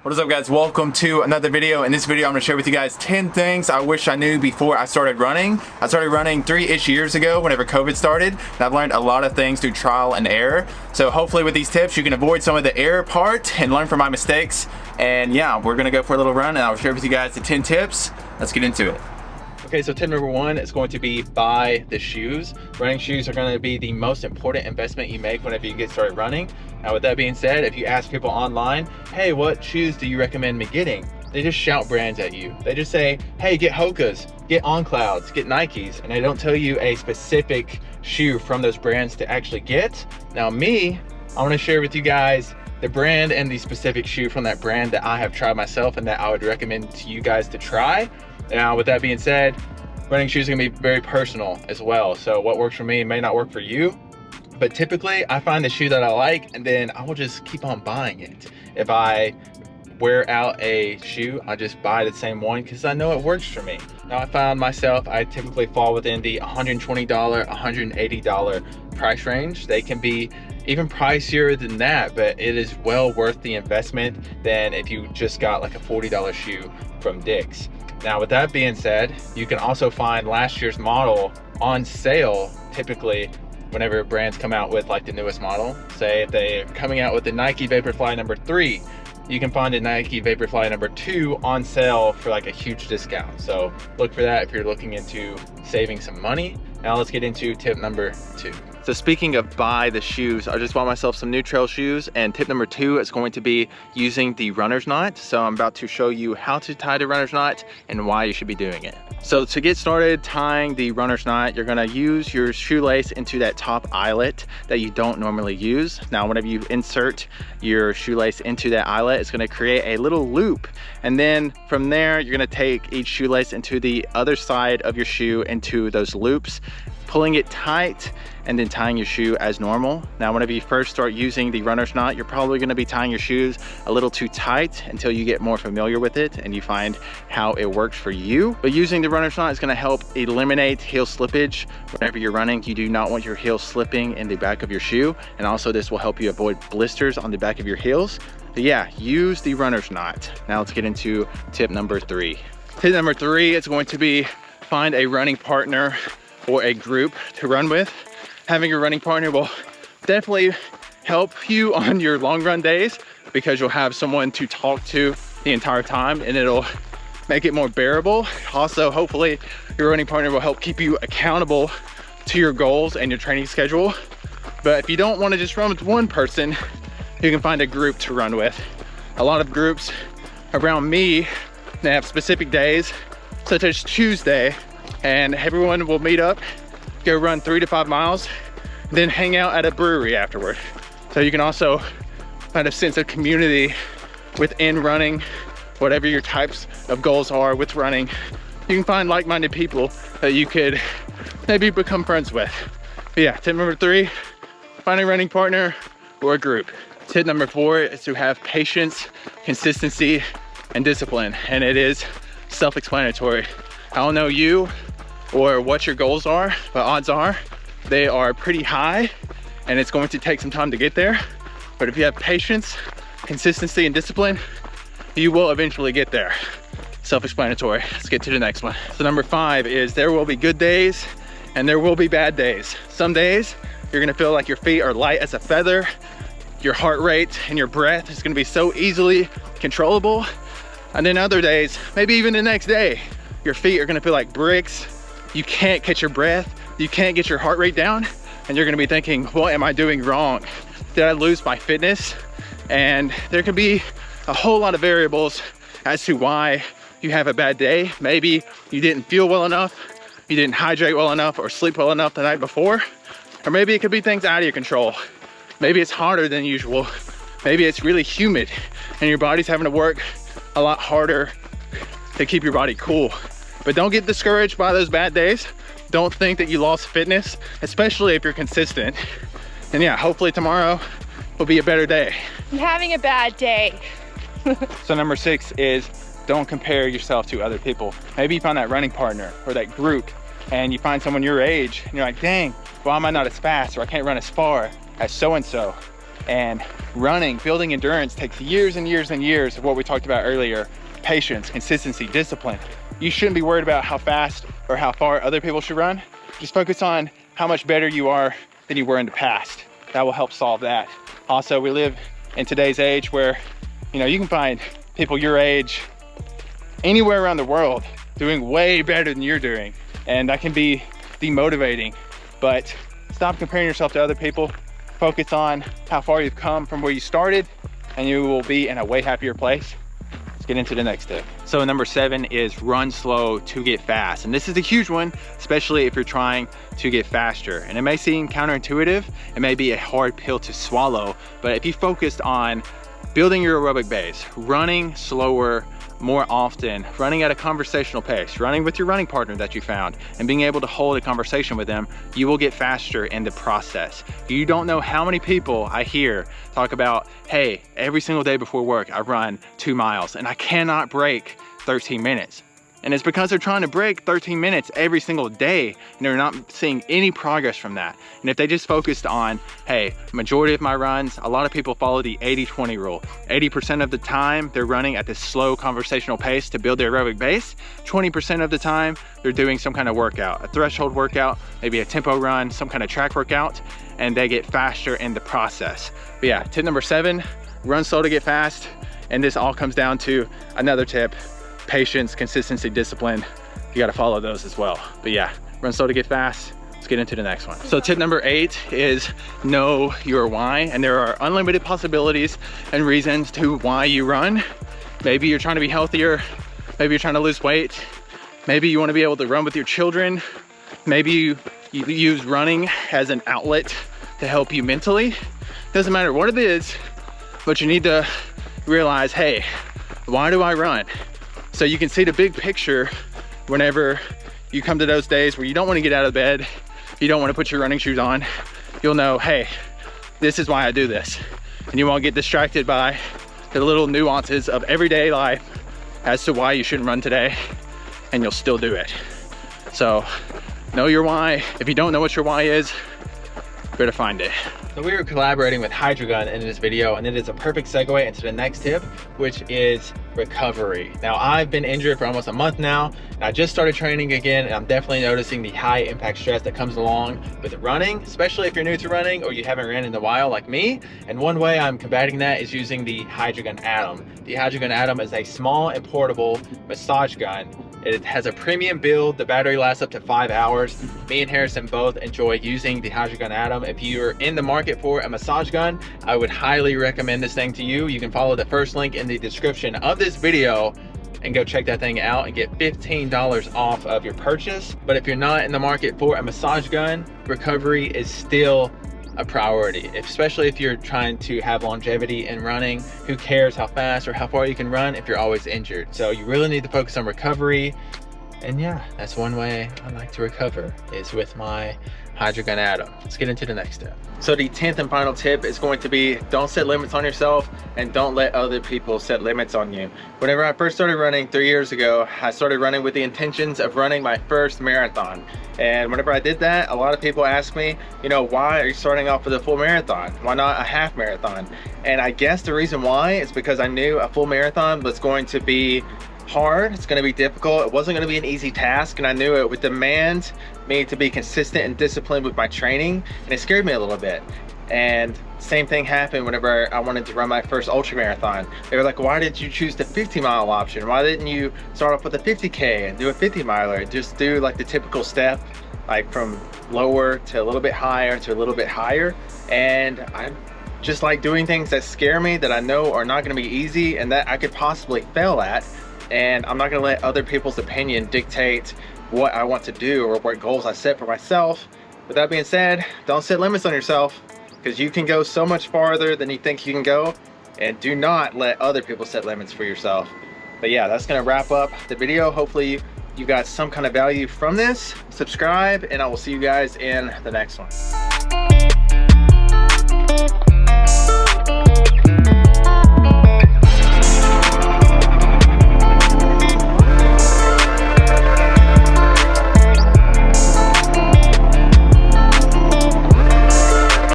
What is up, guys? Welcome to another video. In this video I'm going to share with you guys 10 things I wish I knew before I started running. I started running 3-ish years ago whenever COVID started, and I've learned a lot of things through trial and error. So hopefully with these tips you can avoid some of the error part and learn from my mistakes. And yeah, we're going to go for a little run and I'll share with you guys the 10 tips. Let's get into it. Okay, so tip number 1 is going to be buy the shoes. Running shoes are going to be the most important investment you make whenever you get started running. Now with that being said, if you ask people online, hey, what shoes do you recommend me getting? They just shout brands at you. They just say, hey, get Hoka's, get On Clouds, get Nikes, and they don't tell you a specific shoe from those brands to actually get. Now me, I want to share with you guys the brand and the specific shoe from that brand that I have tried myself and that I would recommend to you guys to try. Now, with that being said, running shoes are gonna be very personal as well. So what works for me may not work for you, but typically I find the shoe that I like and then I will just keep on buying it. If I wear out a shoe, I just buy the same one because I know it works for me. Now I found myself, I typically fall within the $120, $180 price range. They can be even pricier than that, but it is well worth the investment than if you just got like a $40 shoe from Dick's. Now with that being said, you can also find last year's model on sale typically whenever brands come out with like the newest model. Say if they're coming out with the Nike Vaporfly number 3, you can find a Nike Vaporfly number 2 on sale for like a huge discount. So look for that if you're looking into saving some money. Now let's get into tip number 2. So speaking of buy the shoes, I just bought myself some new trail shoes, and tip number 2 is going to be using the runner's knot. So I'm about to show you how to tie the runner's knot and why you should be doing it. So to get started tying the runner's knot, you're gonna use your shoelace into that top eyelet that you don't normally use. Now, whenever you insert your shoelace into that eyelet, it's gonna create a little loop. And then from there, you're gonna take each shoelace into the other side of your shoe into those loops, pulling it tight and then tying your shoe as normal. Now, whenever you first start using the runner's knot, you're probably gonna be tying your shoes a little too tight until you get more familiar with it and you find how it works for you. But using the runner's knot is gonna help eliminate heel slippage. Whenever you're running, you do not want your heel slipping in the back of your shoe. And also this will help you avoid blisters on the back of your heels. But yeah, use the runner's knot. Now let's get into tip number 3. Tip number 3 is going to be find a running partner or a group to run with. Having a running partner will definitely help you on your long run days because you'll have someone to talk to the entire time and it'll make it more bearable. Also, hopefully your running partner will help keep you accountable to your goals and your training schedule. But if you don't want to just run with one person, you can find a group to run with. A lot of groups around me, they have specific days, such as Tuesday, and everyone will meet up, go run 3 to 5 miles, then hang out at a brewery afterward. So you can also find a sense of community within running, whatever your types of goals are with running. You can find like-minded people that you could maybe become friends with. But yeah, tip number 3, find a running partner or a group. Tip number 4 is to have patience, consistency, and discipline. And it is self-explanatory. I don't know you or what your goals are, but odds are they are pretty high and it's going to take some time to get there. But if you have patience, consistency, and discipline, you will eventually get there. Self-explanatory. Let's get to the next one. So number 5 is there will be good days and there will be bad days. Some days you're gonna feel like your feet are light as a feather. Your heart rate and your breath is gonna be so easily controllable. And then other days, maybe even the next day, your feet are gonna feel like bricks. You can't catch your breath. You can't get your heart rate down. And you're gonna be thinking, what am I doing wrong? Did I lose my fitness? And there can be a whole lot of variables as to why you have a bad day. Maybe you didn't feel well enough, you didn't hydrate well enough or sleep well enough the night before. Or maybe it could be things out of your control. Maybe it's harder than usual. Maybe it's really humid and your body's having to work a lot harder to keep your body cool. But don't get discouraged by those bad days. Don't think that you lost fitness, especially if you're consistent. And yeah, hopefully tomorrow will be a better day. I'm having a bad day. So number 6 is don't compare yourself to other people. Maybe you find that running partner or that group and you find someone your age and you're like, dang, why am I not as fast or I can't run as far as so-and-so? And running, building endurance takes years and years and years of what we talked about earlier: patience, consistency, discipline. You shouldn't be worried about how fast or how far other people should run. Just focus on how much better you are than you were in the past. That will help solve that. Also, we live in today's age where, you know, you can find people your age anywhere around the world doing way better than you're doing. And that can be demotivating, but stop comparing yourself to other people. Focus on how far you've come from where you started, and you will be in a way happier place. Let's get into the next tip. So number 7 is run slow to get fast. And this is a huge one, especially if you're trying to get faster. And it may seem counterintuitive, it may be a hard pill to swallow, but if you focused on building your aerobic base, running slower more often, running at a conversational pace, running with your running partner that you found, and being able to hold a conversation with them, you will get faster in the process. You don't know how many people I hear talk about, hey, every single day before work, I run 2 miles and I cannot break 13 minutes. And it's because they're trying to break 13 minutes every single day, and they're not seeing any progress from that. And if they just focused on, hey, majority of my runs, a lot of people follow the 80-20 rule. 80% of the time, they're running at this slow conversational pace to build their aerobic base. 20% of the time, they're doing some kind of workout, a threshold workout, maybe a tempo run, some kind of track workout, and they get faster in the process. But yeah, tip number 7, run slow to get fast. And this all comes down to another tip: patience, consistency, discipline. You got to follow those as well. But yeah, run slow to get fast. Let's get into the next one. So tip number 8 is know your why. And there are unlimited possibilities and reasons to why you run. Maybe you're trying to be healthier. Maybe you're trying to lose weight. Maybe you want to be able to run with your children. Maybe you use running as an outlet to help you mentally. Doesn't matter what it is, but you need to realize, hey, why do I run? So you can see the big picture whenever you come to those days where you don't want to get out of bed, you don't want to put your running shoes on. You'll know, hey, this is why I do this. And you won't get distracted by the little nuances of everyday life as to why you shouldn't run today, and you'll still do it. So know your why. If you don't know what your why is, better find it. So we were collaborating with Hydragun in this video, and it is a perfect segue into the next tip, which is recovery. Now, I've been injured for almost a month now, and I just started training again, and I'm definitely noticing the high impact stress that comes along with running, especially if you're new to running or you haven't ran in a while like me. And one way I'm combating that is using the Hydragun Atom. The Hydragun Atom is a small and portable massage gun. It has a premium build. The battery lasts up to 5 hours. Me and Harrison both enjoy using the Hydragun Atom. If you're in the market for a massage gun, I would highly recommend this thing to you. You can follow the first link in the description of this video and go check that thing out and get $15 off of your purchase. But if you're not in the market for a massage gun, recovery is still a priority, especially if you're trying to have longevity in running. Who cares how fast or how far you can run if you're always injured? So you really need to focus on recovery. And yeah, that's one way I like to recover, is with my Hydragun Atom. Let's get into the next step. So the 10th and final tip is going to be, don't set limits on yourself and don't let other people set limits on you. Whenever I first started running 3 years ago, I started running with the intentions of running my first marathon. And whenever I did that, a lot of people ask me, you know, why are you starting off with a full marathon? Why not a half marathon? And I guess the reason why is because I knew a full marathon was going to be hard. It's going to be difficult. It wasn't going to be an easy task, and I knew it would demand me to be consistent and disciplined with my training, and it scared me a little bit. And same thing happened whenever I wanted to run my first ultra marathon. They were like, why did you choose the 50-mile option? Why didn't you start off with a 50K and do a 50-miler? Just do like the typical step, like from lower to a little bit higher to a little bit higher. And I just like doing things that scare me, that I know are not going to be easy and that I could possibly fail at. And I'm not going to let other people's opinion dictate what I want to do or what goals I set for myself. With that being said, don't set limits on yourself, because you can go so much farther than you think you can go, and do not let other people set limits for yourself. But yeah, that's going to wrap up the video. Hopefully you got some kind of value from this. Subscribe, and I will see you guys in the next one.